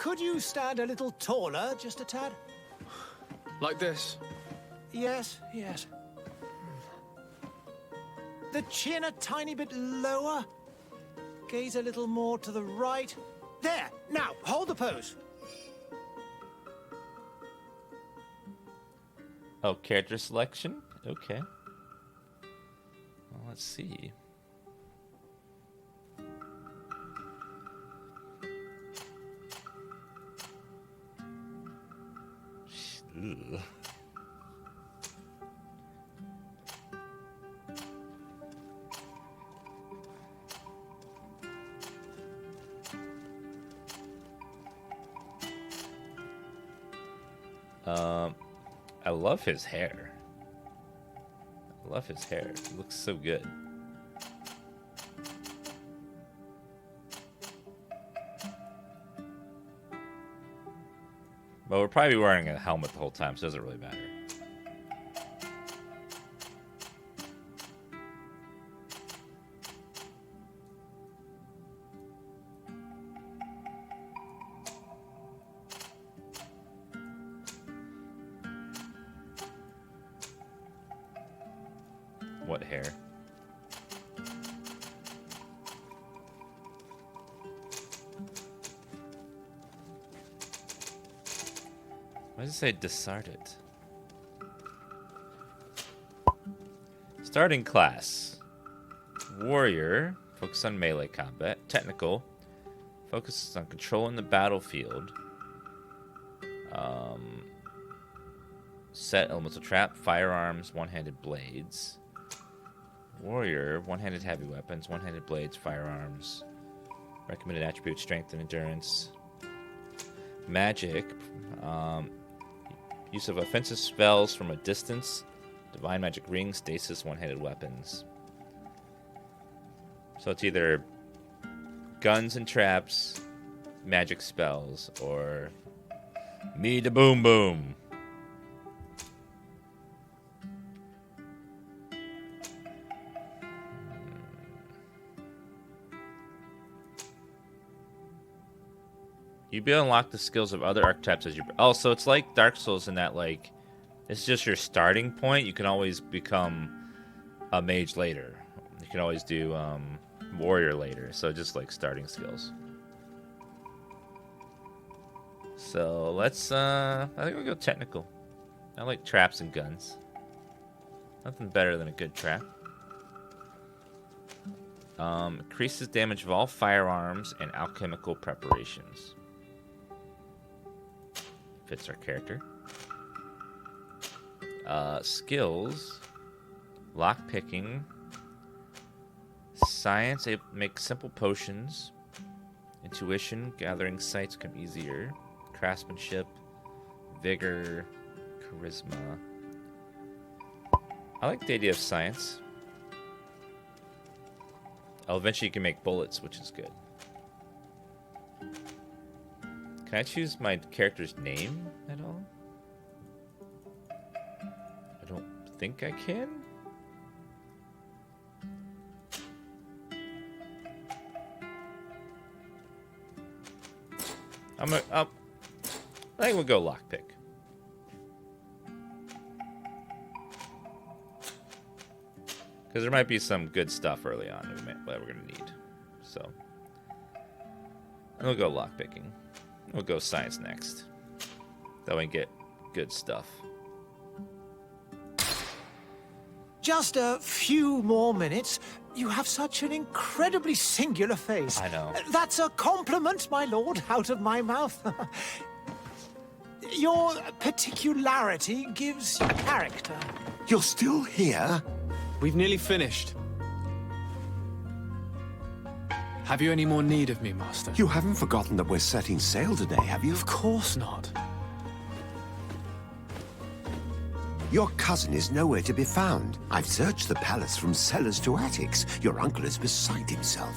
Could you stand a little taller, just a tad? Like this? Yes, yes. The chin a tiny bit lower. Gaze a little more to the right. There! Now, hold the pose. Oh, character selection? Okay. Well, let's see. Ugh. I love his hair. I love his hair. It looks so good. But we're probably wearing a helmet the whole time, so it doesn't really matter. What hair? Why does it say discarded? Starting class. Warrior. Focus on melee combat. Technical. Focuses on controlling the battlefield. Set elemental trap. Firearms. One-handed blades. Warrior. One-handed heavy weapons. One-handed blades. Firearms. Recommended attributes. Strength and endurance. Magic. Use of offensive spells from a distance. Divine magic ring, stasis, one-handed weapons. So it's either guns and traps, magic spells, or me da boom boom. You be able to unlock the skills of other archetypes as you... Oh, so it's like Dark Souls in that, like, it's just your starting point. You can always become a mage later. You can always do warrior later. So just like starting skills. So let's, I think we'll go technical. I like traps and guns. Nothing better than a good trap. Increases damage of all firearms and alchemical preparations. Fits our character. Skills. Lockpicking. Science, make simple potions. Intuition, gathering sights become easier. Craftsmanship. Vigor. Charisma. I like the idea of science. Oh, eventually you can make bullets, which is good. Can I choose my character's name at all? I don't think I can. I think we'll go lockpick. Because there might be some good stuff early on that we're going to need. So, and we'll go lockpicking. We'll go science next. That way we get good stuff. Just a few more minutes. You have such an incredibly singular face. I know. That's a compliment, my lord, out of my mouth. Your particularity gives you character. You're still here? We've nearly finished. Have you any more need of me, Master? You haven't forgotten that we're setting sail today, have you? Of course not. Your cousin is nowhere to be found. I've searched the palace from cellars to attics. Your uncle is beside himself.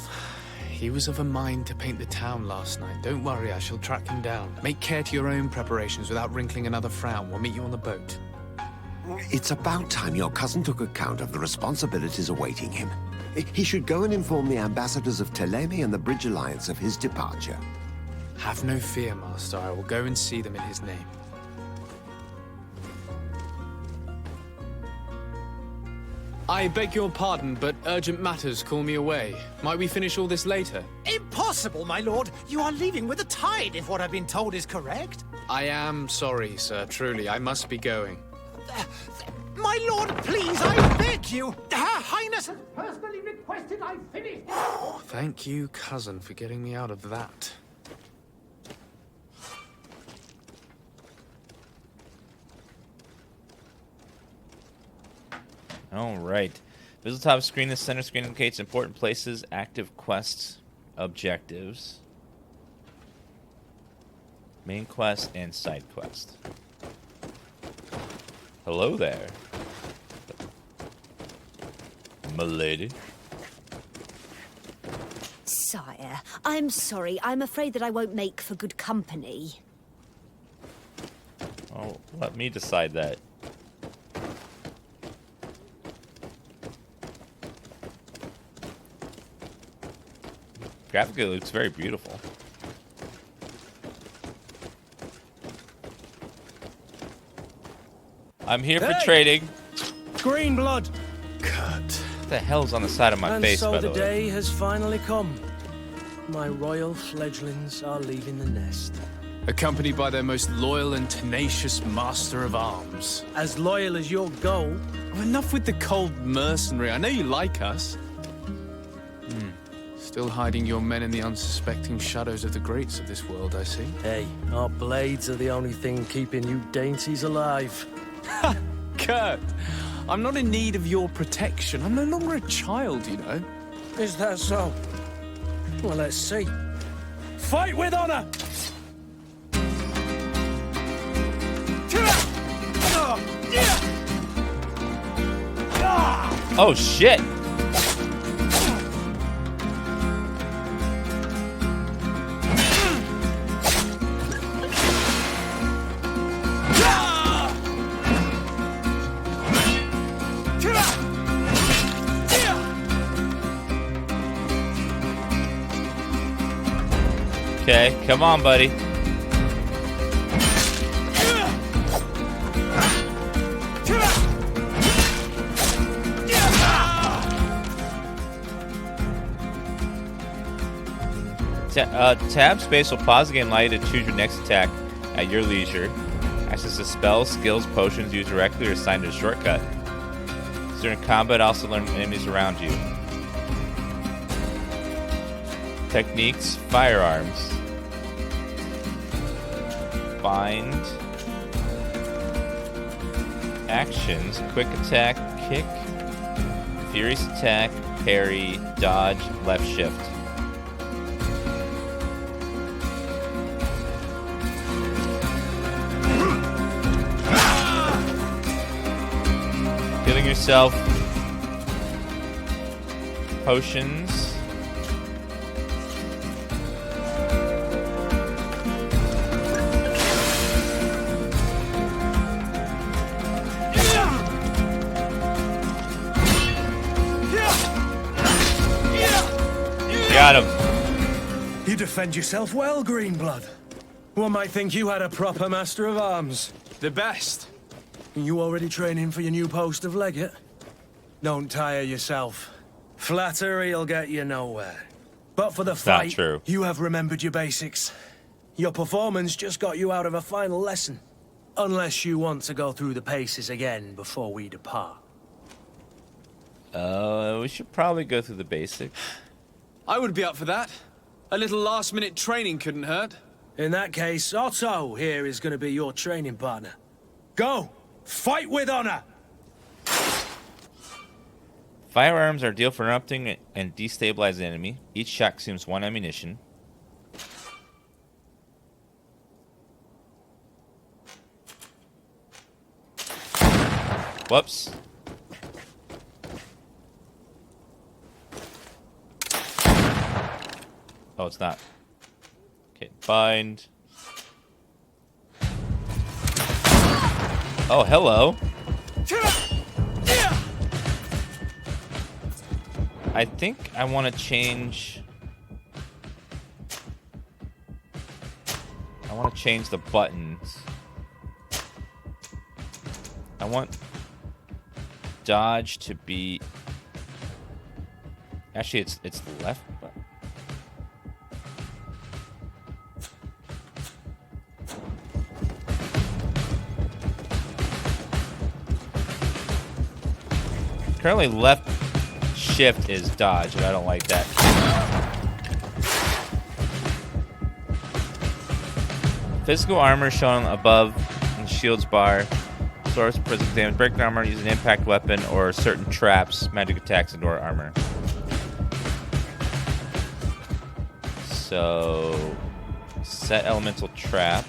He was of a mind to paint the town last night. Don't worry, I shall track him down. Make care to your own preparations without wrinkling another frown. We'll meet you on the boat. It's about time your cousin took account of the responsibilities awaiting him. He should go and inform the ambassadors of Telemi and the Bridge Alliance of his departure. Have no fear, Master. I will go and see them in his name. I beg your pardon, but urgent matters call me away. Might we finish all this later? Impossible, my lord. You are leaving with the tide, if what I've been told is correct. I am sorry, sir. Truly, I must be going. My lord, please, I beg you. Her Highness has personally requested I finish. Thank you, cousin, for getting me out of that. All right. Visible top screen. The center screen indicates important places, active quests, objectives, main quest, and side quest. Hello there, milady. Sire, I'm sorry. I'm afraid that I won't make for good company. Oh, let me decide that. Graphically, it looks very beautiful. I'm here for trading. Green blood. Cut. What the hell's on the side of my And face, so by the the way? day has finally come. My royal fledglings are leaving the nest. Accompanied by their most loyal and tenacious master of arms. As loyal as your goal. Oh, enough with the cold mercenary. I know you like us. Still hiding your men in the unsuspecting shadows of the greats of this world, I see. Hey, our blades are the only thing keeping you dainties alive. Ha! Kurt, I'm not in need of your protection. I'm no longer a child, you know. Is that so? Well, let's see. Fight with honor! Oh shit! Okay, come on, buddy. Tab space will pause the game, allow you to choose your next attack at your leisure. Access to spells, skills, potions used directly or assigned to a shortcut. During combat, also learn enemies around you. Techniques, firearms. Bind. Actions, quick attack, kick, furious attack, parry, dodge, left shift. Healing yourself. Potions. Got him. You defend yourself well, Greenblood. One might think you had a proper master of arms. The best. You already training for your new post of legate? Don't tire yourself. Flattery'll get you nowhere. But for the Not fight, true. you have remembered your basics. Your performance just got you out of a final lesson. Unless you want to go through the paces again before we depart. We should probably go through the basics. I would be up for that. A little last-minute training couldn't hurt. In that case, Otto here is going to be your training partner. Go! Fight with honor! Firearms are deal for interrupting and destabilize the enemy. Each shot consumes 1 ammunition. Whoops. Oh, it's not. Okay, bind. Oh, hello. I think I want to change I want to change the buttons. I want dodge to be... Actually, it's the left button. Currently, left shift is dodge, and I don't like that. Physical armor shown above in shields bar. Source physical damage, break armor, use an impact weapon, or certain traps, magic attacks, and or armor. So, set elemental trap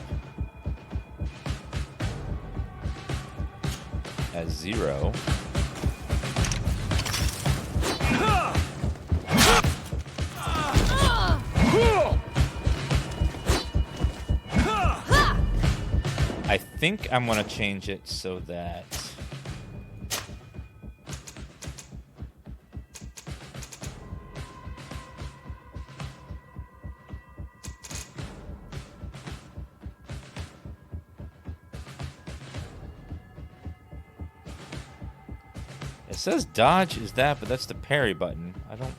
as 0. I think I'm going to change it so that it says dodge is that, but that's the parry button. I don't...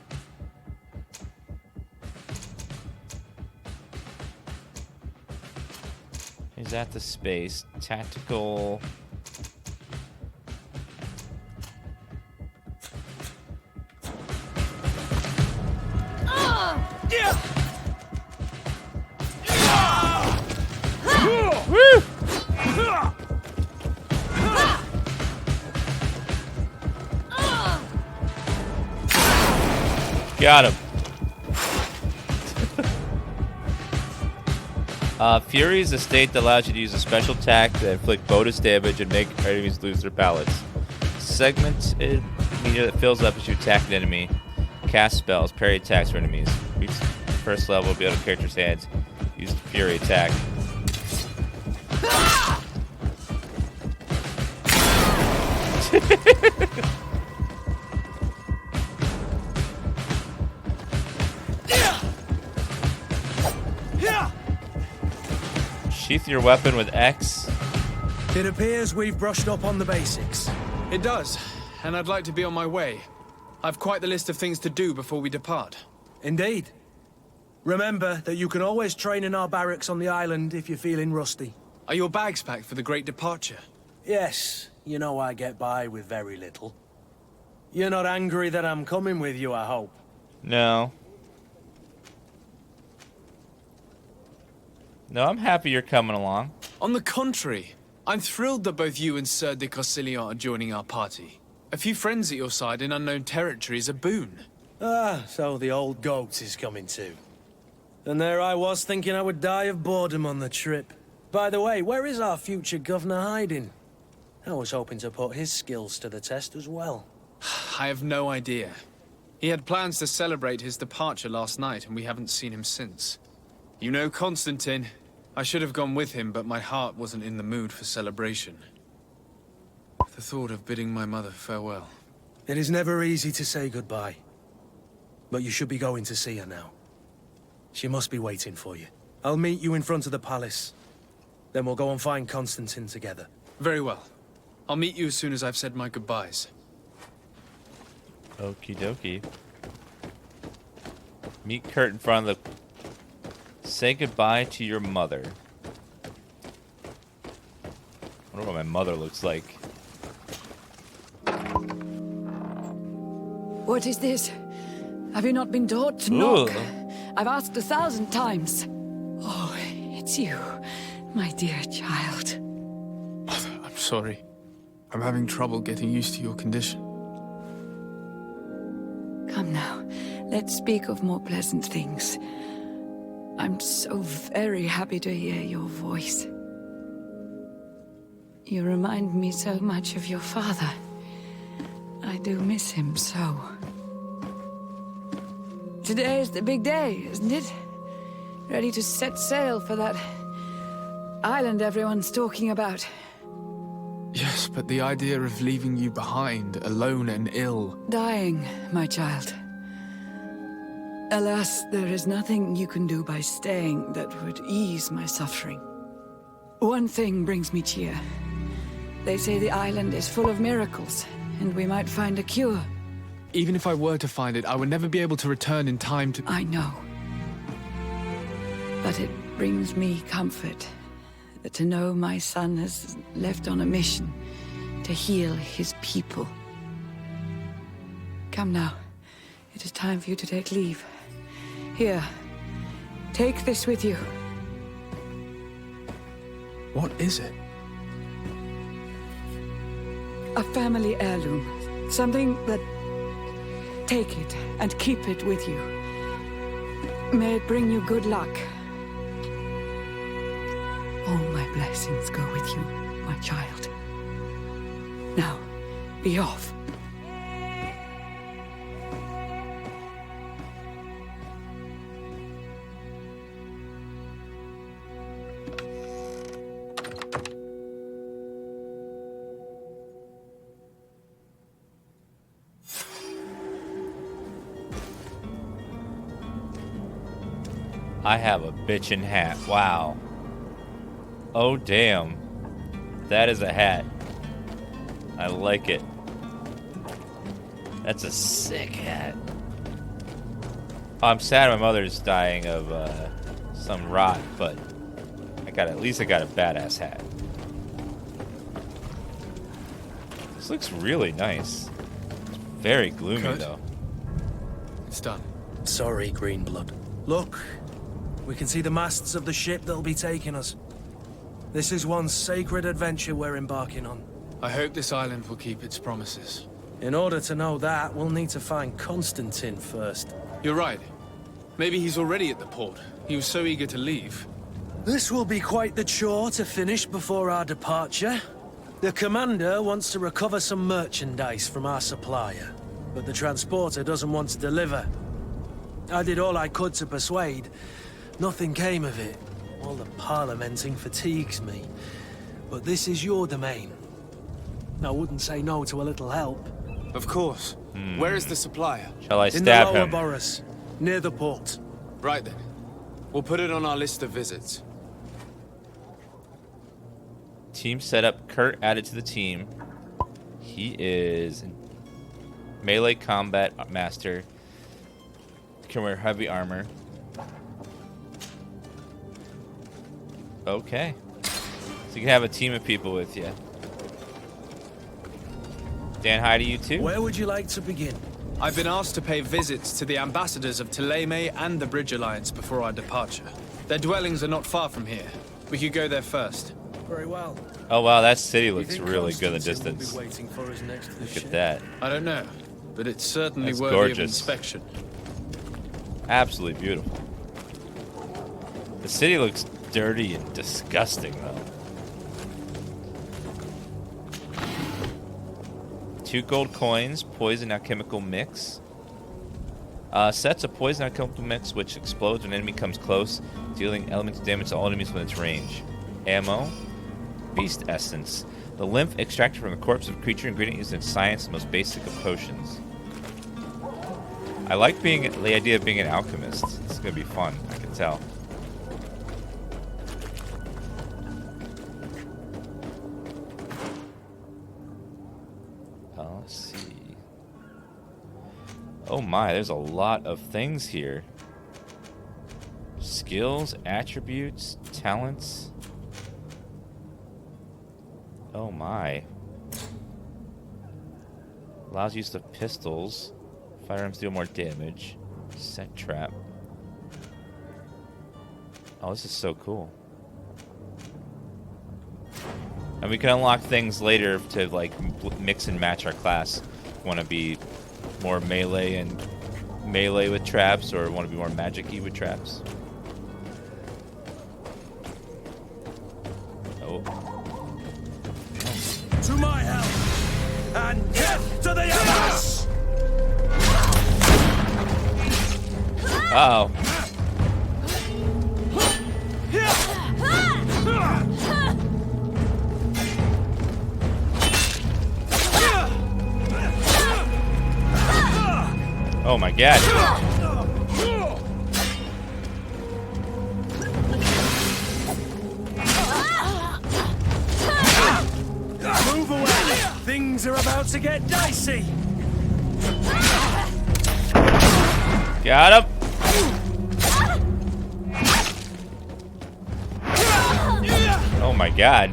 Is that the space? Tactical... Woo! Got him. Fury is a state that allows you to use a special attack that inflict bonus damage and make enemies lose their pallets. Segmented meter that fills up as you attack an enemy. Cast spells, parry attacks for enemies. Reach the first level, be out of character's hands. Use the Fury attack. Sheath your weapon with X. It appears we've brushed up on the basics. It does, and I'd like to be on my way. I've quite the list of things to do before we depart. Indeed. Remember that you can always train in our barracks on the island if you're feeling rusty. Are your bags packed for the great departure? Yes, you know I get by with very little. You're not angry that I'm coming with you, I hope. No. No, I'm happy you're coming along. On the contrary, I'm thrilled that both you and Sir de Corsilian are joining our party. A few friends at your side in unknown territory is a boon. Ah, so the old goat is coming too. And there I was thinking I would die of boredom on the trip. By the way, where is our future governor hiding? I was hoping to put his skills to the test as well. I have no idea. He had plans to celebrate his departure last night, and we haven't seen him since. You know Constantine. I should have gone with him, but my heart wasn't in the mood for celebration. The thought of bidding my mother farewell. It is never easy to say goodbye. But you should be going to see her now. She must be waiting for you. I'll meet you in front of the palace. Then we'll go and find Constantine together. Very well. I'll meet you as soon as I've said my goodbyes. Okie dokie. Meet Kurt in front of the... Say goodbye to your mother. I wonder what my mother looks like. What is this? Have you not been taught to knock? I've asked 1,000 times. Oh, it's you, my dear child. Mother, I'm sorry. I'm having trouble getting used to your condition. Come now, let's speak of more pleasant things. I'm so very happy to hear your voice. You remind me so much of your father. I do miss him so. Today is the big day, isn't it? Ready to set sail for that island everyone's talking about. Yes, but the idea of leaving you behind, alone and ill... Dying, my child. Alas, there is nothing you can do by staying that would ease my suffering. One thing brings me cheer. They say the island is full of miracles, and we might find a cure. Even if I were to find it, I would never be able to return in time to... I know. But it brings me comfort to know my son has left on a mission to heal his people. Come now. It is time for you to take leave. Here, take this with you. What is it? A family heirloom. Something that... Take it and keep it with you. May it bring you good luck. All my blessings go with you, my child. Now, be off. I have a bitchin' hat. Wow. Oh, damn. That is a hat. I like it. That's a sick hat. Oh, I'm sad my mother's dying of some rot, but at least I got a badass hat. This looks really nice. It's very gloomy, Kurt? though. It's done. Sorry, Greenblood. Look, we can see the masts of the ship that'll be taking us. This is one sacred adventure we're embarking on. I hope this island will keep its promises. In order to know that, we'll need to find Constantine first. You're right. Maybe he's already at the port. He was so eager to leave. This will be quite the chore to finish before our departure. The commander wants to recover some merchandise from our supplier, but the transporter doesn't want to deliver. I did all I could to persuade. Nothing came of it. All the parliamenting fatigues me. But this is your domain. I wouldn't say no to a little help. Of course. Where is the supplier? Shall I In the stab lower him? Boris, near the port. Right then. We'll put it on our list of visits. Team setup. Kurt added to the team. He is melee combat master. Can wear heavy armor. Okay. So you can have a team of people with you. Dan, hi to you too. Where would you like to begin? I've been asked to pay visits to the ambassadors of Thélème and the Bridge Alliance before our departure. Their dwellings are not far from here. We could go there first. Very well. Oh wow, that city You looks think really good in the Constantine will distance. be waiting for us next to the Look ship? at that. I don't know, but it's certainly That's worthy gorgeous. of inspection. Absolutely beautiful. The city looks dirty and disgusting though. 2 gold coins, poison alchemical mix. Sets a poison alchemical mix which explodes when an enemy comes close, dealing elemental damage to all enemies within its range. Ammo. Beast essence. The lymph extracted from the corpse of a creature, ingredient used in science, the most basic of potions. I like the idea of being an alchemist. It's gonna be fun, I can tell. Let's see. Oh my, there's a lot of things here. Skills, attributes, talents. Oh my. Allows use of pistols. Firearms deal more damage. Set trap. Oh, this is so cool. And we can unlock things later to like mix and match our class. Want to be more melee with traps, or want to be more magic-y with traps. Oh. To my help! And death to the others! Uh-oh. Oh my god. Things are about to get dicey. Got him. Oh my god.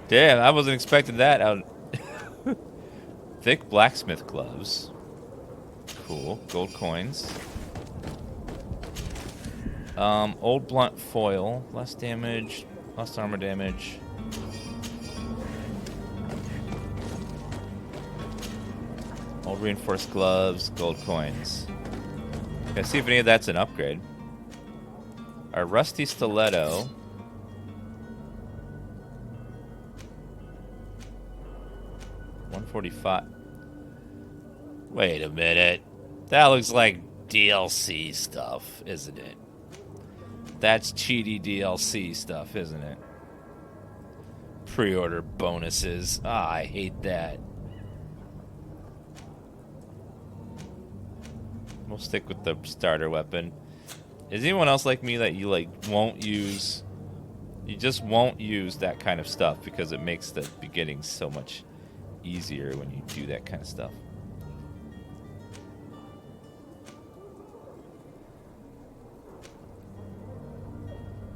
Damn, I wasn't expecting that out. Thick blacksmith gloves. Cool. Gold coins. Old blunt foil. Less damage. Less armor damage. Old reinforced gloves. Gold coins. Let's see if any of that's an upgrade. Our rusty stiletto. $145. Wait a minute. That looks like DLC stuff, isn't it? That's cheaty DLC stuff, isn't it? Pre-order bonuses. Ah, I hate that. We'll stick with the starter weapon. Is anyone else like me that you won't use? You just won't use that kind of stuff because it makes the beginning so much easier when you do that kind of stuff.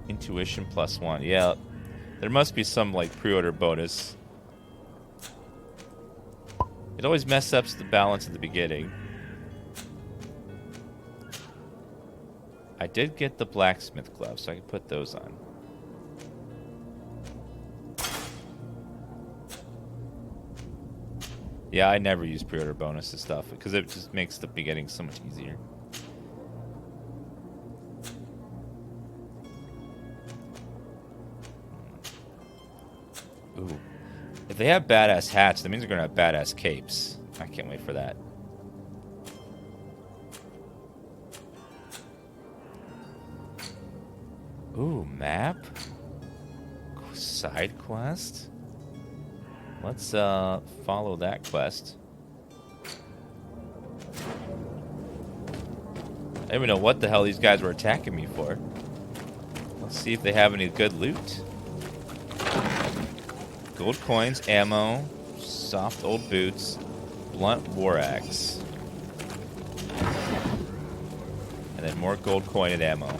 Intuition +1. Yeah, there must be some like pre-order bonus. It always messes up the balance at the beginning. I did get the blacksmith gloves, so I can put those on. Yeah, I never use pre-order bonus and stuff because it just makes the beginning so much easier. Ooh. If they have badass hats, that means they're going to have badass capes. I can't wait for that. Ooh, map? Side quest? Let's follow that quest. I don't even know what the hell these guys were attacking me for. Let's see if they have any good loot. Gold coins, ammo, soft old boots, blunt war axe. And then more gold coin and ammo.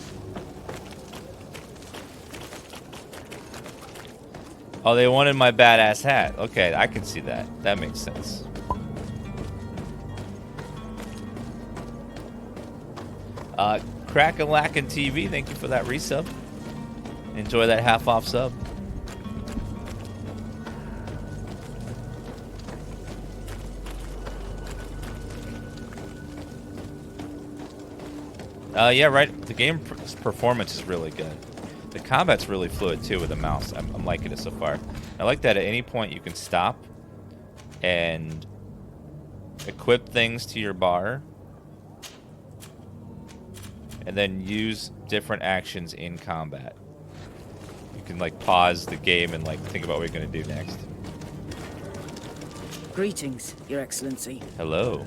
Oh, they wanted my badass hat. Okay, I can see that. That makes sense. Crack-a-lackin' TV, thank you for that resub. Enjoy that half-off sub. Yeah, right. The game performance is really good. The combat's really fluid, too, with the mouse. I'm liking it so far. I like that at any point you can stop and equip things to your bar and then use different actions in combat. You can, like, pause the game and, like, think about what you're going to do next. Greetings, Your Excellency. Hello.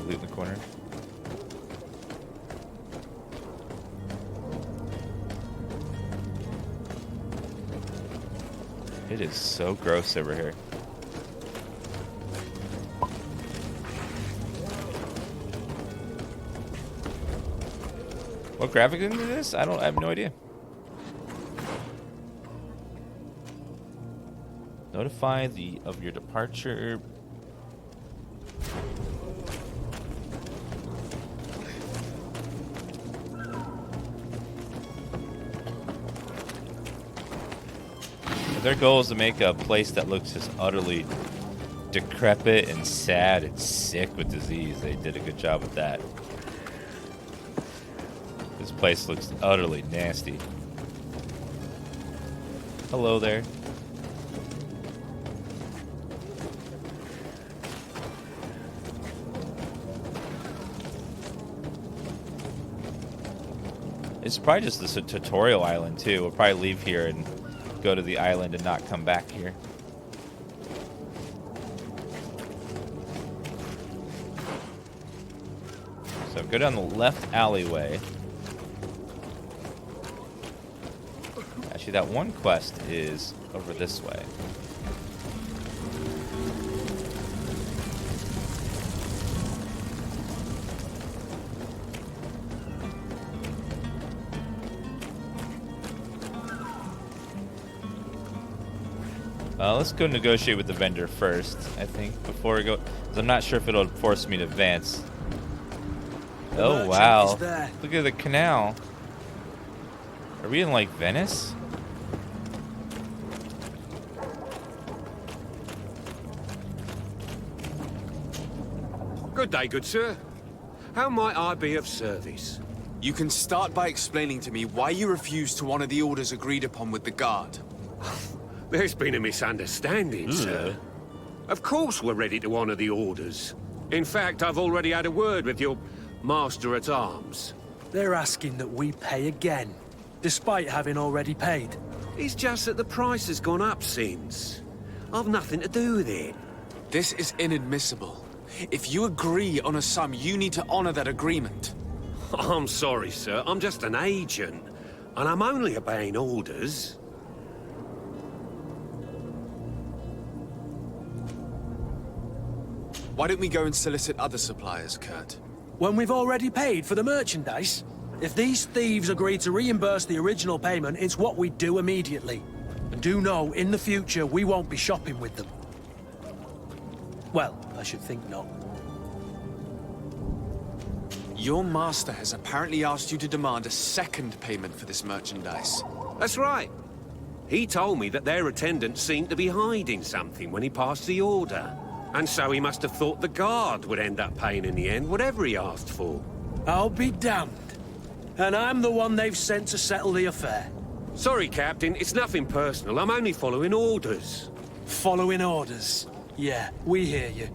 Loot in the corner. It is so gross over here. What graphic engine is this? I have no idea. Notify of your departure. Their goal is to make a place that looks just utterly decrepit and sad and sick with disease. They did a good job with that. This place looks utterly nasty. Hello there. It's probably just this tutorial island too. We'll probably leave here and go to the island and not come back here. So go down the left alleyway. Actually, that one quest is over this way. Let's go negotiate with the vendor first, I think, before we go. 'Cause I'm not sure if it'll force me to advance. Oh, wow. Look at the canal. Are we in, like, Venice? Good day, good sir. How might I be of service? You can start by explaining to me why you refused to honor the orders agreed upon with the guard. There's been a misunderstanding, sir. Of course we're ready to honor the orders. In fact, I've already had a word with your master-at-arms. They're asking that we pay again, despite having already paid. It's just that the price has gone up since. I've nothing to do with it. This is inadmissible. If you agree on a sum, you need to honor that agreement. I'm sorry, sir. I'm just an agent. And I'm only obeying orders. Why don't we go and solicit other suppliers, Kurt? When we've already paid for the merchandise? If these thieves agree to reimburse the original payment, it's what we do immediately. And do know, in the future, we won't be shopping with them. Well, I should think not. Your master has apparently asked you to demand a second payment for this merchandise. That's right. He told me that their attendant seemed to be hiding something when he passed the order. And so he must have thought the guard would end up paying in the end, whatever he asked for. I'll be damned. And I'm the one they've sent to settle the affair. Sorry, Captain, it's nothing personal. I'm only following orders. Following orders? Yeah, we hear you.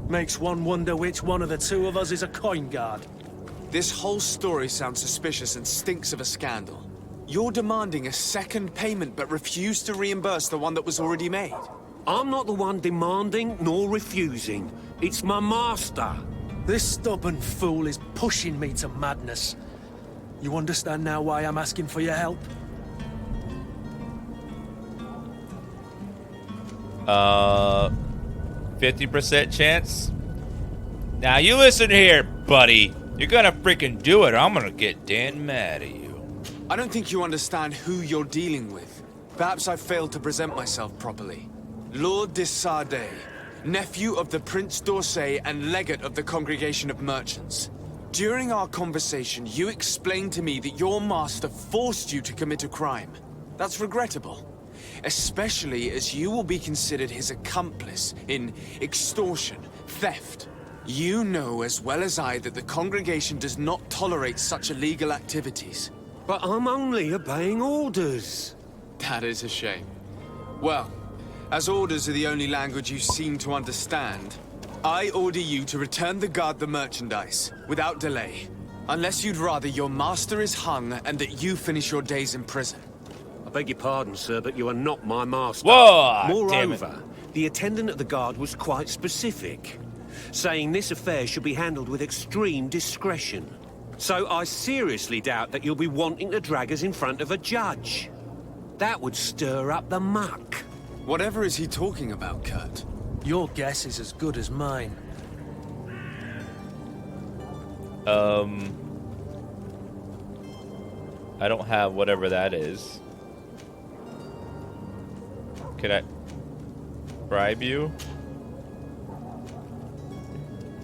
Makes one wonder which one of the two of us is a coin guard. This whole story sounds suspicious and stinks of a scandal. You're demanding a second payment but refuse to reimburse the one that was already made. I'm not the one demanding nor refusing. It's my master. This stubborn fool is pushing me to madness. You understand now why I'm asking for your help? 50% chance? Now you listen here, buddy. You're gonna freaking do it or I'm gonna get damn mad at you. I don't think you understand who you're dealing with. Perhaps I failed to present myself properly. Lord de Sardet, nephew of the Prince d'Orsay and legate of the Congregation of Merchants. During our conversation, you explained to me that your master forced you to commit a crime. That's regrettable, especially as you will be considered his accomplice in extortion, theft. You know as well as I that the Congregation does not tolerate such illegal activities. But I'm only obeying orders. That is a shame. Well, as orders are the only language you seem to understand, I order you to return the guard the merchandise, without delay. Unless you'd rather your master is hung and that you finish your days in prison. I beg your pardon, sir, but you are not my master. Whoa! Moreover, the attendant at the guard was quite specific, saying this affair should be handled with extreme discretion. So I seriously doubt that you'll be wanting to drag us in front of a judge. That would stir up the muck. Whatever is he talking about, Kurt? Your guess is as good as mine. I don't have whatever that is. Could I bribe you?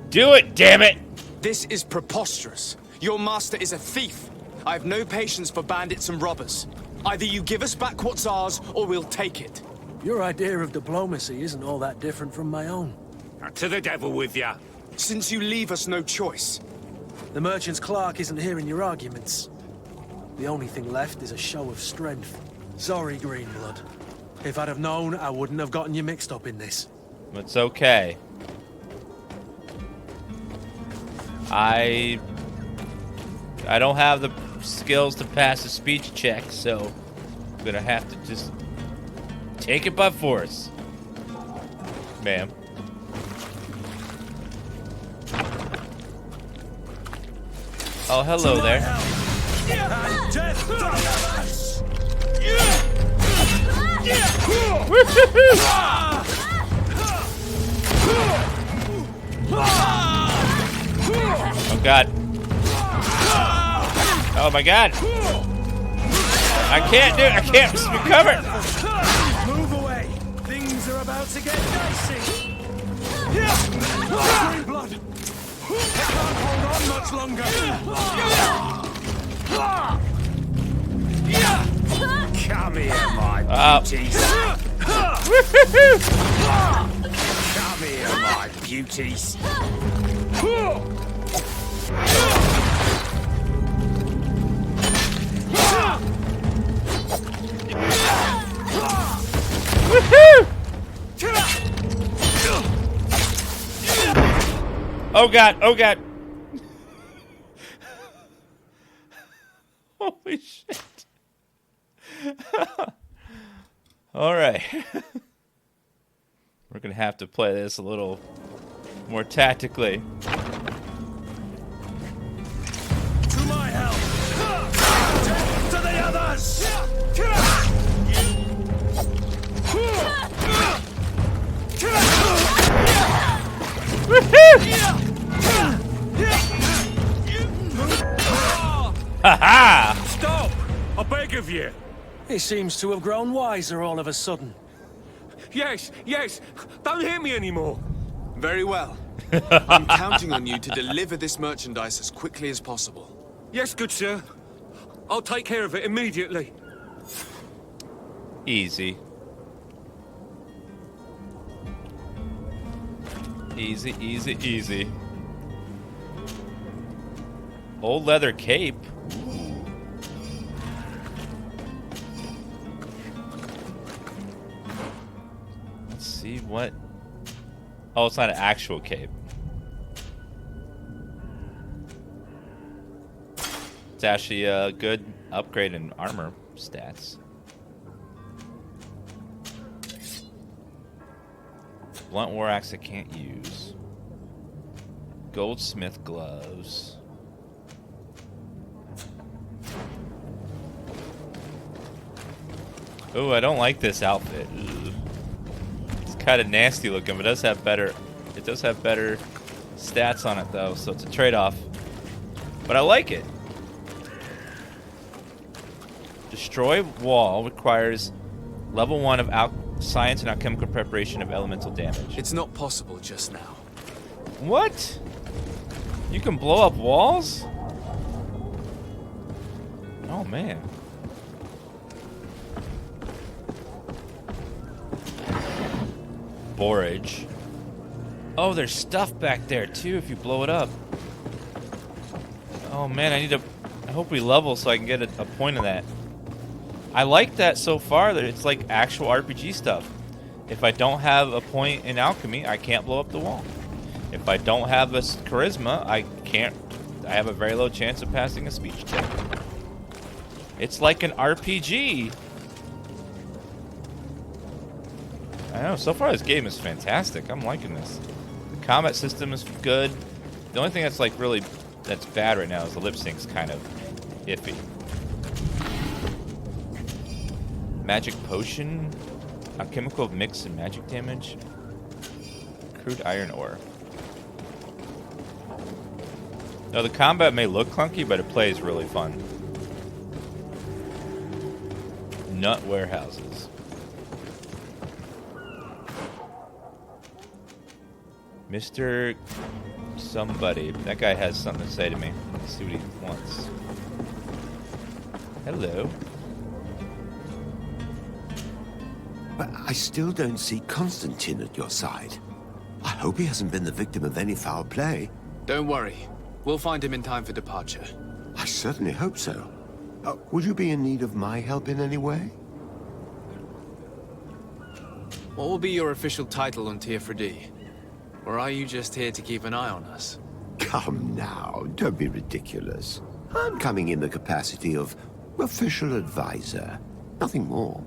Do it, damn it! This is preposterous. Your master is a thief. I have no patience for bandits and robbers. Either you give us back what's ours, or we'll take it. Your idea of diplomacy isn't all that different from my own. To the devil with ya. Since you leave us no choice. The merchant's clerk isn't hearing your arguments. The only thing left is a show of strength. Sorry, Greenblood. If I'd have known, I wouldn't have gotten you mixed up in this. It's okay. I don't have the skills to pass a speech check, so I'm gonna have to just take it by force. Ma'am. Oh, hello there. Oh god. Oh my god. I can't do it. I can't recover. Move away. Things are about to get dicey. Green blood. I can't hold on much longer. Come here, my beauties. Come here, my beauties. Oh god, oh god. Holy shit. Alright. We're gonna have to play this a little more tactically. To my help. To the others. Ha-ha! Stop! I beg of you. He seems to have grown wiser all of a sudden. Yes, yes. Don't hit me anymore. Very well. I'm counting on you to deliver this merchandise as quickly as possible. Yes, good sir. I'll take care of it immediately. Easy. Easy, easy, easy. Old leather cape. Let's see what... Oh, it's not an actual cape. It's actually a good upgrade in armor stats. Blunt war axe I can't use. Goldsmith gloves. Oh, I don't like this outfit. Ugh. It's kind of nasty looking, but it does have better. It does have better stats on it though, so it's a trade-off. But I like it. Destroy wall requires level 1 of science and alchemical preparation of elemental damage. It's not possible just now. What? You can blow up walls? Oh man. Borage. Oh, there's stuff back there too if you blow it up. Oh man, I hope we level so I can get a point of that. I like that so far, that it's like actual RPG stuff. If I don't have a point in alchemy, I can't blow up the wall. If I don't have a charisma, I have a very low chance of passing a speech check. It's like an RPG. I know, so far this game is fantastic. I'm liking this. The combat system is good. The only thing that's like really, that's bad right now is the lip sync's kind of iffy. Magic potion, alchemical mix and magic damage, crude iron ore. Now the combat may look clunky, but it plays really fun. Nut warehouses. Mr. Somebody. That guy has something to say to me. Let's see what he wants. Hello. But I still don't see Constantine at your side. I hope he hasn't been the victim of any foul play. Don't worry. We'll find him in time for departure. I certainly hope so. Would you be in need of my help in any way? What will be your official title on Tier 4D? Or are you just here to keep an eye on us? Come now, don't be ridiculous. I'm coming in the capacity of official advisor, nothing more.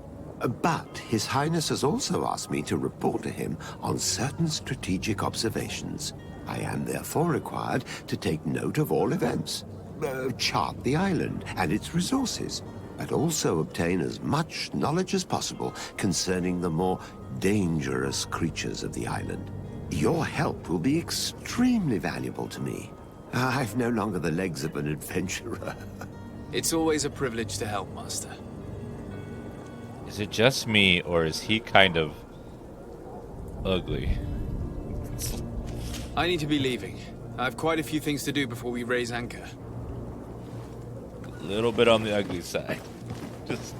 But His Highness has also asked me to report to him on certain strategic observations. I am therefore required to take note of all events, chart the island and its resources, but also obtain as much knowledge as possible concerning the more dangerous creatures of the island. Your help will be extremely valuable to me. I've no longer the legs of an adventurer. It's always a privilege to help, Master. Is it just me, or is he kind of ugly? I need to be leaving. I have quite a few things to do before we raise anchor. A little bit on the ugly side. Just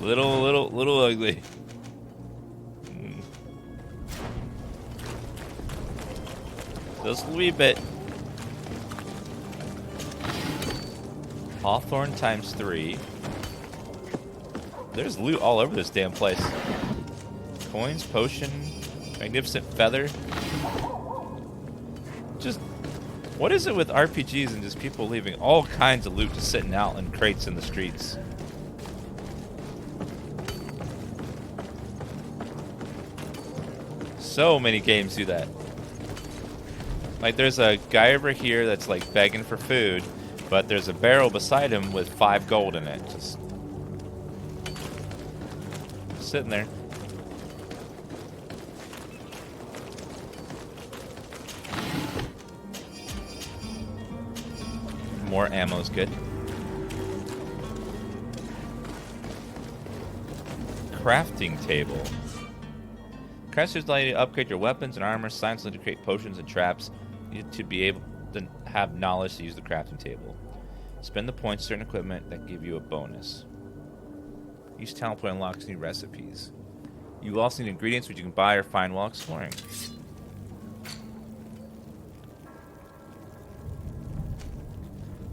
little ugly. Just a wee bit. Hawthorne times 3. There's loot all over this damn place. Coins, potion, magnificent feather. Just, what is it with RPGs and just people leaving all kinds of loot just sitting out in crates in the streets? So many games do that. Like, there's a guy over here that's like begging for food, but there's a barrel beside him with 5 gold in it. Just sitting there. More ammo is good. Crafting table. Crafters allow you to upgrade your weapons and armor, silently to create potions and traps. You need to be able to have knowledge to use the crafting table. Spend the points on certain equipment that give you a bonus. Each talent point unlocks new recipes. You also need ingredients which you can buy or find while exploring.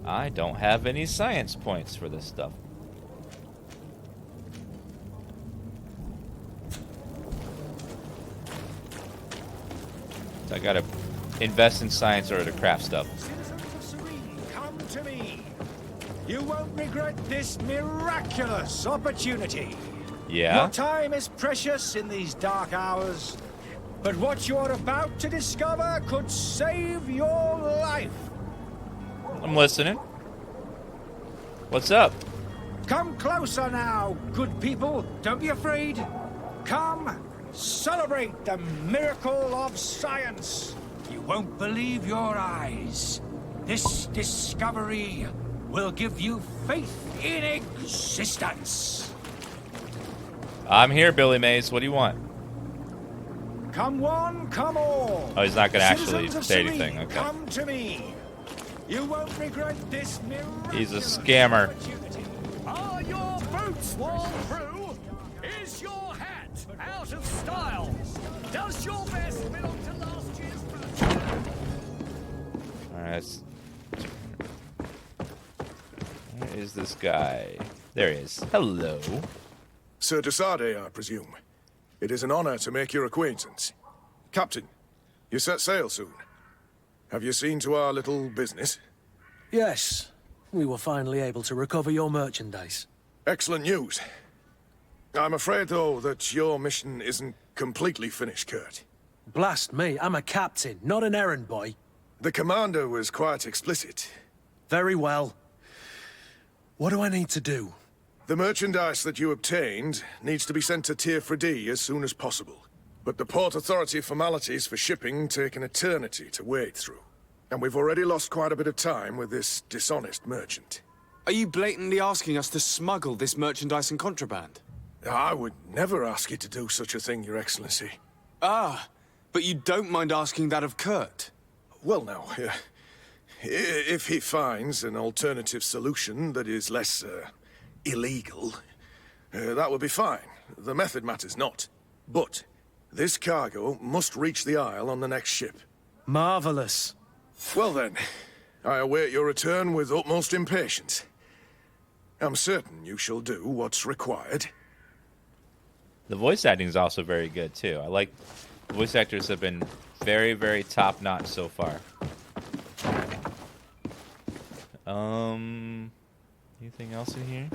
I don't have any science points for this stuff. So I gotta invest in science in order to craft stuff. Citizens of Serene, come to me. You won't regret this miraculous opportunity. Yeah? Your time is precious in these dark hours, but what you're about to discover could save your life. I'm listening. What's up? Come closer now, good people. Don't be afraid. Come, celebrate the miracle of science. You won't believe your eyes. This discovery will give you faith in existence. I'm here, Billy Mays. What do you want? Come one, come all. Oh, he's not going to actually Citizens of say Serene, anything. Okay. Come to me. You won't regret this miraculous He's a scammer. opportunity. Are your boots worn through? Is your hat out of style? Does your vest belong to last year's birthday? Alright. Where is this guy? There he is. Hello. Sir Desade, I presume. It is an honor to make your acquaintance. Captain, you set sail soon. Have you seen to our little business? Yes. We were finally able to recover your merchandise. Excellent news. I'm afraid, though, that your mission isn't completely finished, Kurt. Blast me, I'm a captain, not an errand boy. The commander was quite explicit. Very well. What do I need to do? The merchandise that you obtained needs to be sent to Tier 4D as soon as possible. But the Port Authority formalities for shipping take an eternity to wade through. And we've already lost quite a bit of time with this dishonest merchant. Are you blatantly asking us to smuggle this merchandise and contraband? I would never ask you to do such a thing, Your Excellency. Ah, but you don't mind asking that of Kurt? Well, now, if he finds an alternative solution that is less, illegal, that would be fine. The method matters not. But this cargo must reach the Isle on the next ship. Marvelous. Well then, I await your return with utmost impatience. I'm certain you shall do what's required. The voice acting is also very good, too. I like the voice actors have been very, very top-notch so far. Anything else in here?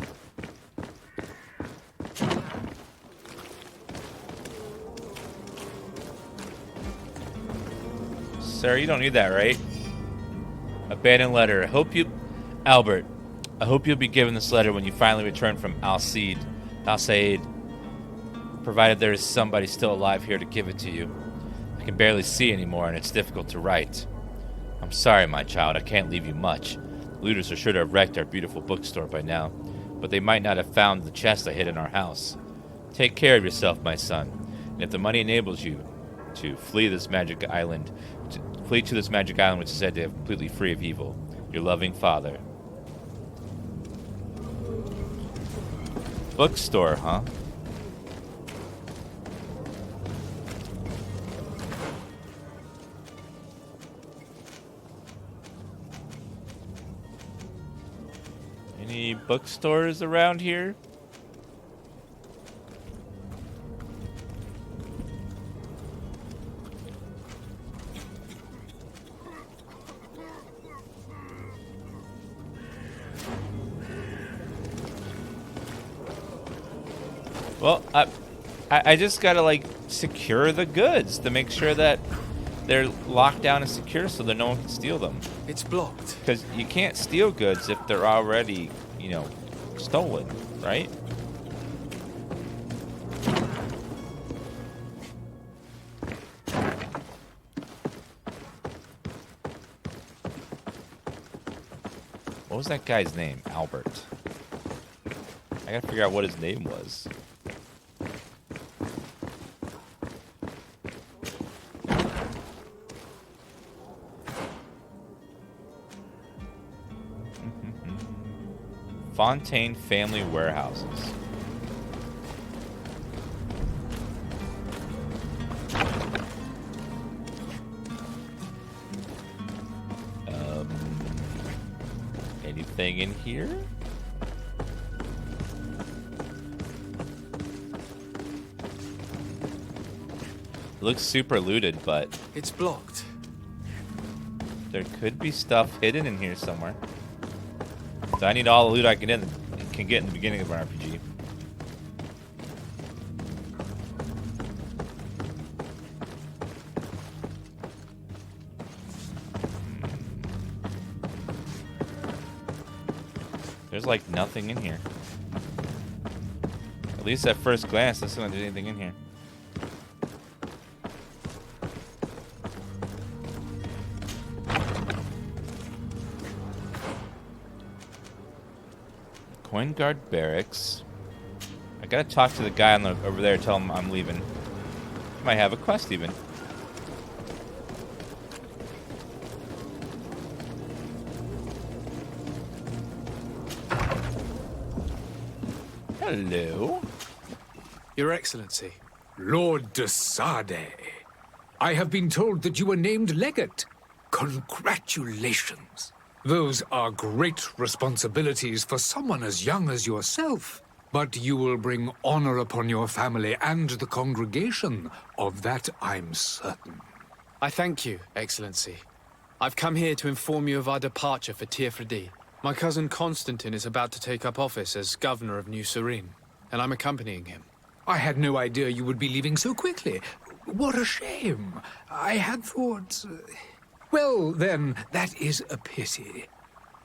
Sir, you don't need that, right? Abandoned letter. Hope you... Albert, I hope you'll be given this letter when you finally return from Al-Said, provided there is somebody still alive here to give it to you. I can barely see anymore, and it's difficult to write. I'm sorry, my child, I can't leave you much. Looters are sure to have wrecked our beautiful bookstore by now, but they might not have found the chest I hid in our house. Take care of yourself, my son, and if the money enables you to flee to this magic island, which is said to be completely free of evil, your loving father. Bookstore, huh? Any bookstores around here? Well, I just gotta, like, secure the goods to make sure that they're locked down and secure so that no one can steal them. It's blocked. Because you can't steal goods if they're already, you know, stolen, right? What was that guy's name? Albert. I gotta figure out what his name was. Fontaine Family Warehouses. Anything in here? Looks super looted, but it's blocked. There could be stuff hidden in here somewhere. So I need all the loot I can get in the beginning of an RPG. There's like nothing in here. At least at first glance, doesn't look like there's anything in here. Coin Guard Barracks. I gotta talk to the guy over there, tell him I'm leaving. Might have a quest even. Hello. Your Excellency. Lord de Sade, I have been told that you were named legate. Congratulations. Those are great responsibilities for someone as young as yourself. But you will bring honor upon your family and the congregation. Of that, I'm certain. I thank you, Excellency. I've come here to inform you of our departure for Teofredi. My cousin Constantine is about to take up office as governor of New Serene, and I'm accompanying him. I had no idea you would be leaving so quickly. What a shame. I had thought... Well, then, that is a pity.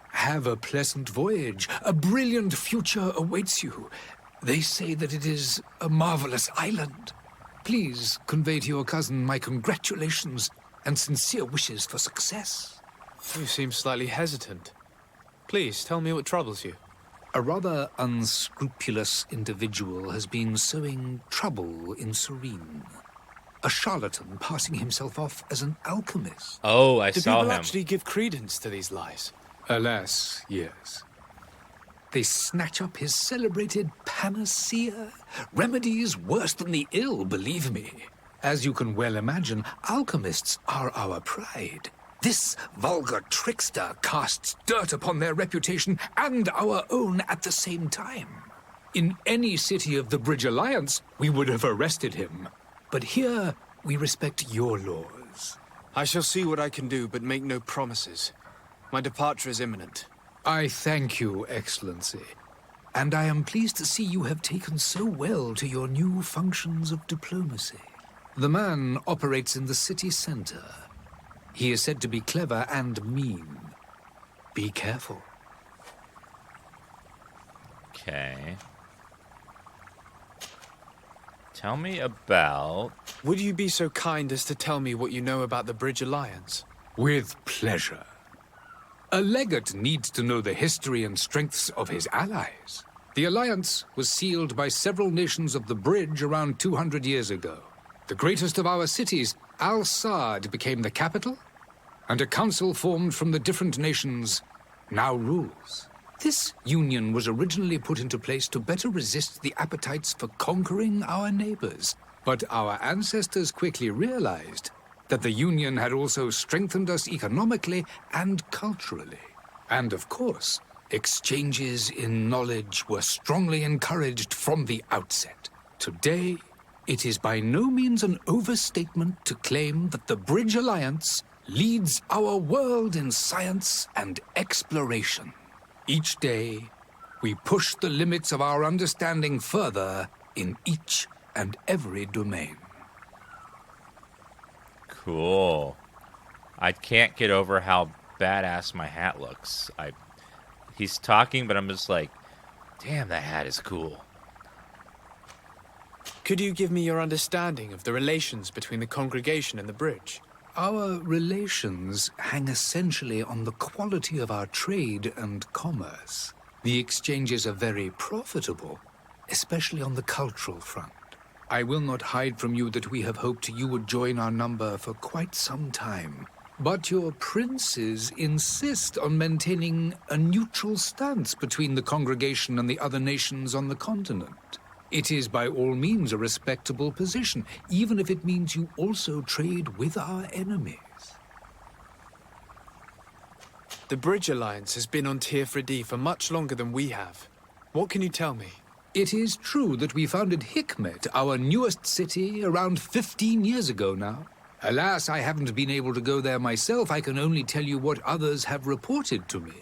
Have a pleasant voyage. A brilliant future awaits you. They say that it is a marvelous island. Please convey to your cousin my congratulations and sincere wishes for success. You seem slightly hesitant. Please, tell me what troubles you. A rather unscrupulous individual has been sowing trouble in Serene. A charlatan passing himself off as an alchemist. Oh, I Do saw him. people actually give credence to these lies? Alas, yes. They snatch up his celebrated panacea. Remedies worse than the ill, believe me. As you can well imagine, alchemists are our pride. This vulgar trickster casts dirt upon their reputation and our own at the same time. In any city of the Bridge Alliance, we would have arrested him. But here, we respect your laws. I shall see what I can do, but make no promises. My departure is imminent. I thank you, Excellency. And I am pleased to see you have taken so well to your new functions of diplomacy. The man operates in the city center. He is said to be clever and mean. Be careful. Okay. Tell me about... Would you be so kind as to tell me what you know about the Bridge Alliance? With pleasure. A legate needs to know the history and strengths of his allies. The alliance was sealed by several nations of the Bridge around 200 years ago. The greatest of our cities, Al-Saad, became the capital, and a council formed from the different nations now rules. This union was originally put into place to better resist the appetites for conquering our neighbors. But our ancestors quickly realized that the union had also strengthened us economically and culturally. And of course, exchanges in knowledge were strongly encouraged from the outset. Today, it is by no means an overstatement to claim that the Bridge Alliance leads our world in science and exploration. Each day, we push the limits of our understanding further in each and every domain. Cool. I can't get over how badass my hat looks. He's talking, but I'm just like, damn, that hat is cool. Could you give me your understanding of the relations between the congregation and the bridge? Our relations hang essentially on the quality of our trade and commerce. The exchanges are very profitable, especially on the cultural front. I will not hide from you that we have hoped you would join our number for quite some time. But your princes insist on maintaining a neutral stance between the congregation and the other nations on the continent. It is by all means a respectable position, even if it means you also trade with our enemies. The Bridge Alliance has been on Tearfredi for much longer than we have. What can you tell me? It is true that we founded Hikmet, our newest city, around 15 years ago now. Alas, I haven't been able to go there myself. I can only tell you what others have reported to me.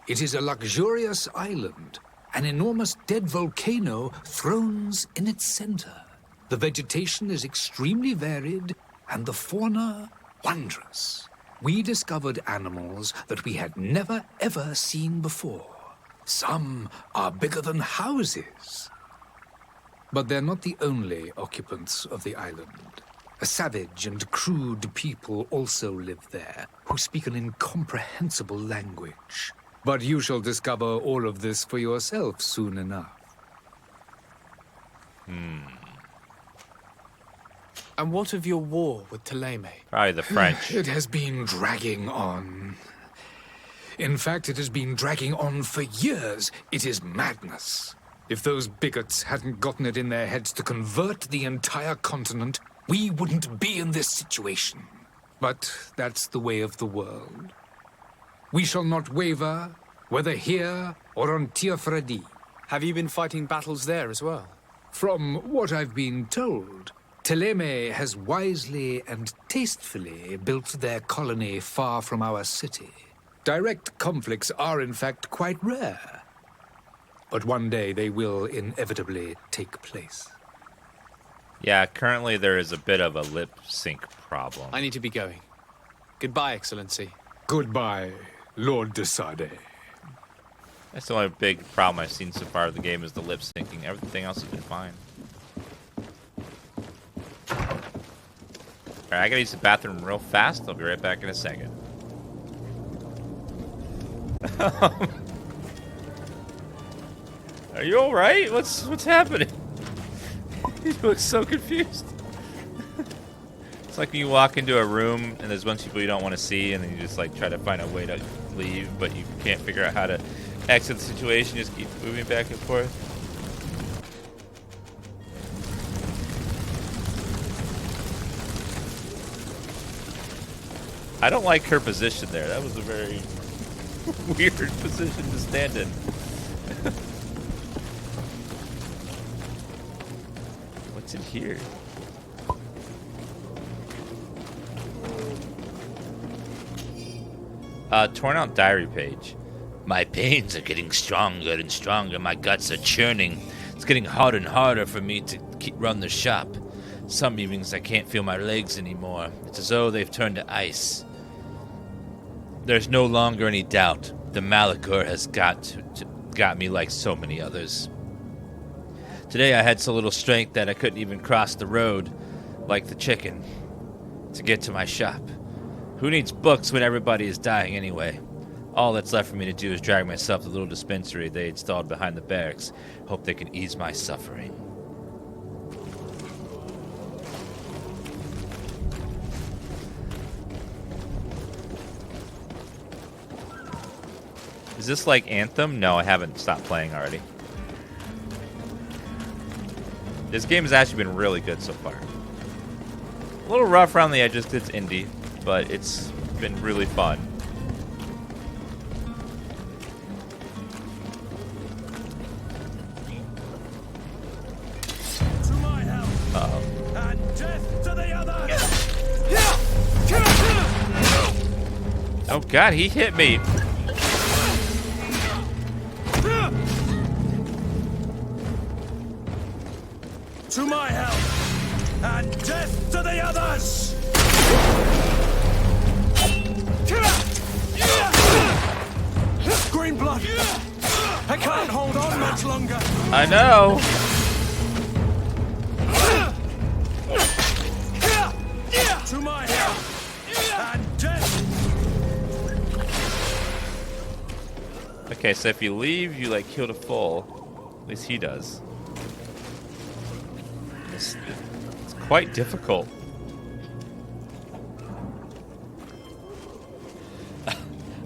It is a luxurious island. An enormous dead volcano thrones in its center. The vegetation is extremely varied, and the fauna wondrous. We discovered animals that we had never ever seen before. Some are bigger than houses. But they're not the only occupants of the island. A savage and crude people also live there, who speak an incomprehensible language. But you shall discover all of this for yourself soon enough. And what of your war with Ptolemy? Probably the French. It has been dragging on. In fact, it has been dragging on for years. It is madness. If those bigots hadn't gotten it in their heads to convert the entire continent, we wouldn't be in this situation. But that's the way of the world. We shall not waver, whether here or on Tearfredi. Have you been fighting battles there as well? From what I've been told, Ptolemy has wisely and tastefully built their colony far from our city. Direct conflicts are in fact quite rare. But one day they will inevitably take place. Yeah, currently there is a bit of a lip sync problem. I need to be going. Goodbye, Excellency. Goodbye, Lord de Sade. That's the only big problem I've seen so far of the game is the lip syncing. Everything else has been fine. Alright, I gotta use the bathroom real fast. I'll be right back in a second. Are you alright? What's happening? You look so confused. It's like when you walk into a room and there's a bunch of people you don't want to see, and then you just like try to find a way to leave, but you can't figure out how to exit the situation. Just keep moving back and forth. I don't like her position there. That was a very weird position to stand in. What's in here? Torn out diary page. My pains are getting stronger and stronger. My guts are churning. It's getting harder and harder for me to run the shop. Some evenings I can't feel my legs anymore. It's as though they've turned to ice. There's no longer any doubt. The Malachor has got got me like so many others. Today I had so little strength that I couldn't even cross the road like the chicken to get to my shop. Who needs books when everybody is dying anyway? All that's left for me to do is drag myself to the little dispensary they installed behind the barracks. Hope they can ease my suffering. Is this like Anthem? No, I haven't stopped playing already. This game has actually been really good so far. A little rough around the edges because it's indie, but it's been really fun. Uh-oh. And death to the others! Oh god, he hit me. To my help! And death to the others! Green blood! I can't hold on much longer! I know! To my help! And death! Okay, so if you leave, you like kill to full. At least he does. It's quite difficult.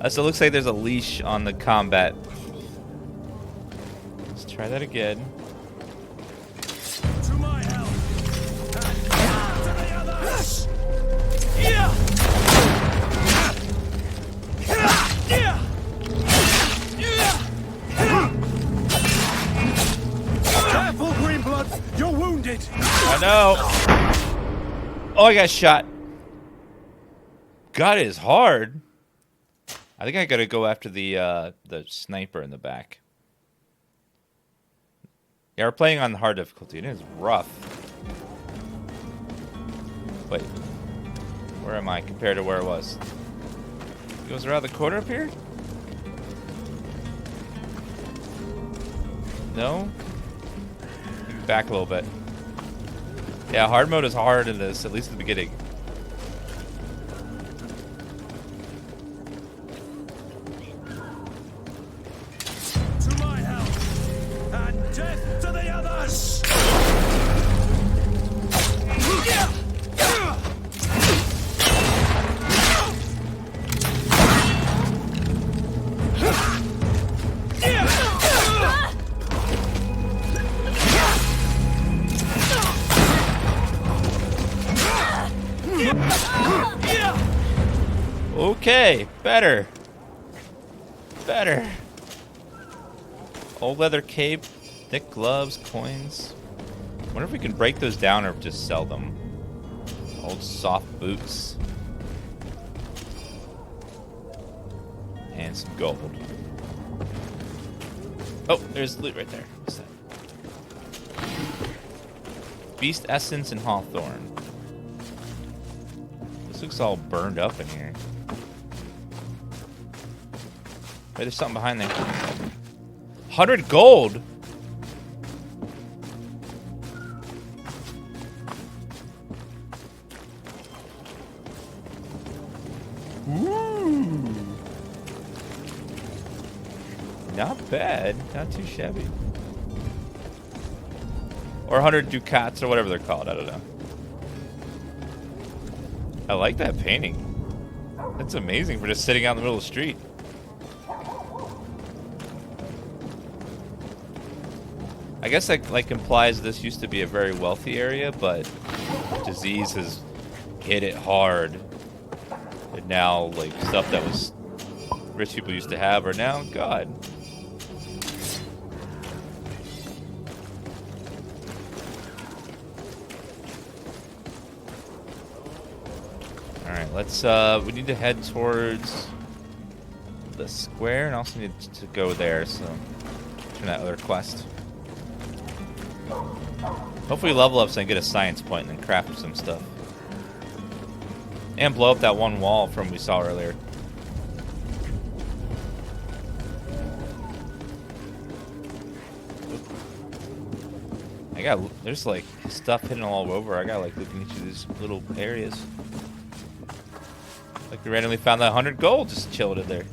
So it looks like there's a leash on the combat. Let's try that again. To my help! And to the others! Careful, green blood! You're wounded! I know! Oh, I got shot. God, it is hard. I think I gotta go after the sniper in the back. Yeah, we're playing on hard difficulty. It is rough. Wait. Where am I compared to where it was? It goes around the corner up here? No? Maybe back a little bit. Yeah, hard mode is hard in this, at least at the beginning. To my help! And death to the others! Okay, better. Better. Old leather cape, thick gloves, coins. Wonder if we can break those down or just sell them. Old soft boots. And some gold. Oh, there's loot right there. What's that? Beast Essence and Hawthorne. This looks all burned up in here. Wait, there's something behind there. 100 gold! Ooh. Not bad. Not too shabby. Or 100 ducats or whatever they're called. I don't know. I like that painting. That's amazing for just sitting out in the middle of the street. I guess that like implies this used to be a very wealthy area, but disease has hit it hard. And now like stuff that was rich people used to have are now gone. Alright, let's we need to head towards the square and also need to go there, so turn that other quest. Hopefully level up so I can get a science point and then craft some stuff. And blow up that one wall from we saw earlier. There's like stuff hidden all over. I got like looking into these little areas. Like we randomly found that 100 gold just chilling in there.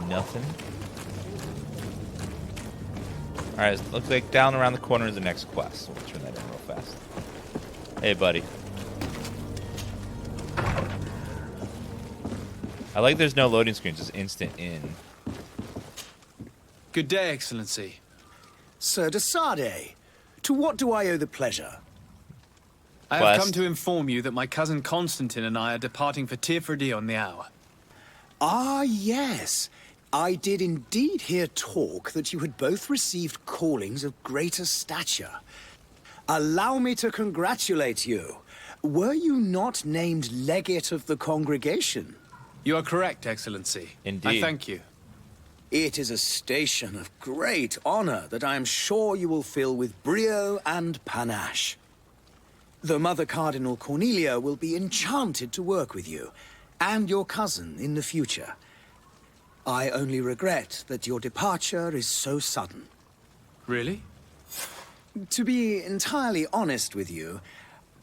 Nothing. Alright, looks like down around the corner is the next quest. So we'll turn that in real fast. Hey, buddy. I like there's no loading screens, just instant in. Good day, Excellency. Sir de Sade, to what do I owe the pleasure? I have come to inform you that my cousin Constantine and I are departing for Tirfredi on the hour. Ah, yes. I did indeed hear talk that you had both received callings of greater stature. Allow me to congratulate you. Were you not named legate of the congregation? You are correct, Excellency. Indeed. I thank you. It is a station of great honor that I am sure you will fill with brio and panache. The Mother Cardinal Cornelia will be enchanted to work with you, and your cousin in the future. I only regret that your departure is so sudden. Really? To be entirely honest with you,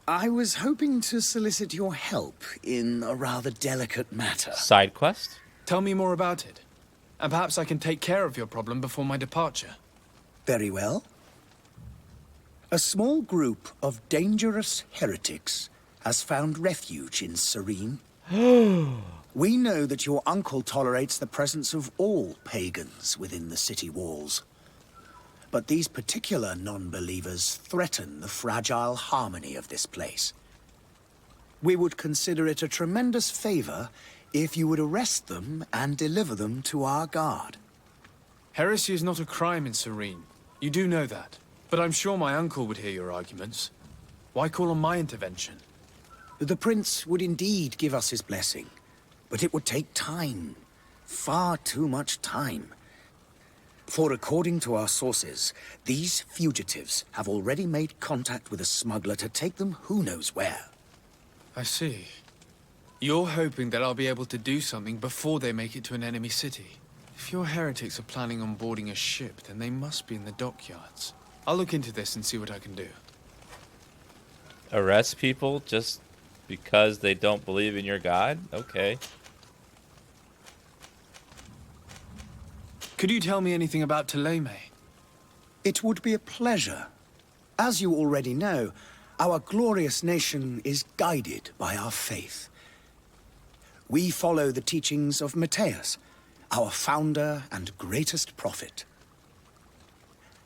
I was hoping to solicit your help in a rather delicate matter. Side quest? Tell me more about it. And perhaps I can take care of your problem before my departure. Very well. A small group of dangerous heretics has found refuge in Serene. We know that your uncle tolerates the presence of all pagans within the city walls. But these particular non-believers threaten the fragile harmony of this place. We would consider it a tremendous favor if you would arrest them and deliver them to our guard. Heresy is not a crime in Serene. You do know that. But I'm sure my uncle would hear your arguments. Why call on my intervention? The prince would indeed give us his blessing. But it would take time. Far too much time. For according to our sources, these fugitives have already made contact with a smuggler to take them who knows where. I see. You're hoping that I'll be able to do something before they make it to an enemy city. If your heretics are planning on boarding a ship, then they must be in the dockyards. I'll look into this and see what I can do. Arrest people just because they don't believe in your god? Okay. Could you tell me anything about Thélème? It would be a pleasure. As you already know, our glorious nation is guided by our faith. We follow the teachings of Matthias, our founder and greatest prophet.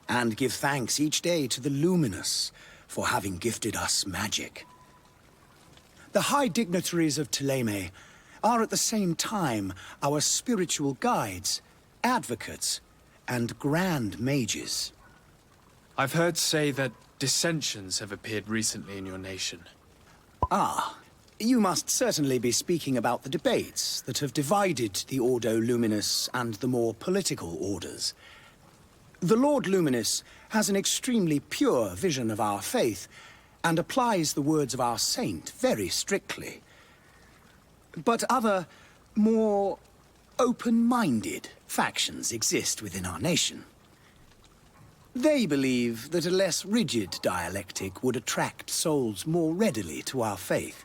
And give thanks each day to the Luminous for having gifted us magic. The high dignitaries of Thélème are at the same time our spiritual guides, advocates, and grand mages. I've heard say that dissensions have appeared recently in your nation. Ah, you must certainly be speaking about the debates that have divided the Ordo Luminous and the more political orders. The Lord Luminous has an extremely pure vision of our faith and applies the words of our saint very strictly. But other, more open-minded factions exist within our nation. They believe that a less rigid dialectic would attract souls more readily to our faith.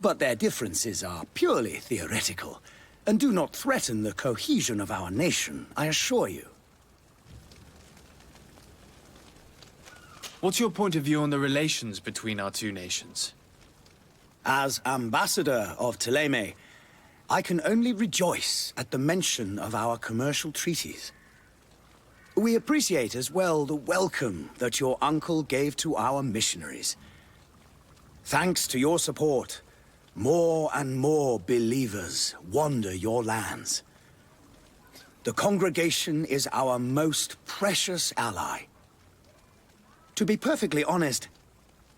But their differences are purely theoretical, and do not threaten the cohesion of our nation, I assure you. What's your point of view on the relations between our two nations? As ambassador of Thélème, I can only rejoice at the mention of our commercial treaties. We appreciate as well the welcome that your uncle gave to our missionaries. Thanks to your support, more and more believers wander your lands. The congregation is our most precious ally. To be perfectly honest,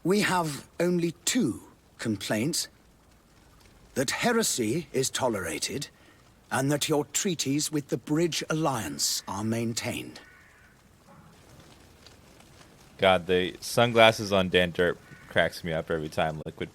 we have only two complaints. That heresy is tolerated, and that your treaties with the Bridge Alliance are maintained. God, the sunglasses on Dan Dirt cracks me up every time. Liquid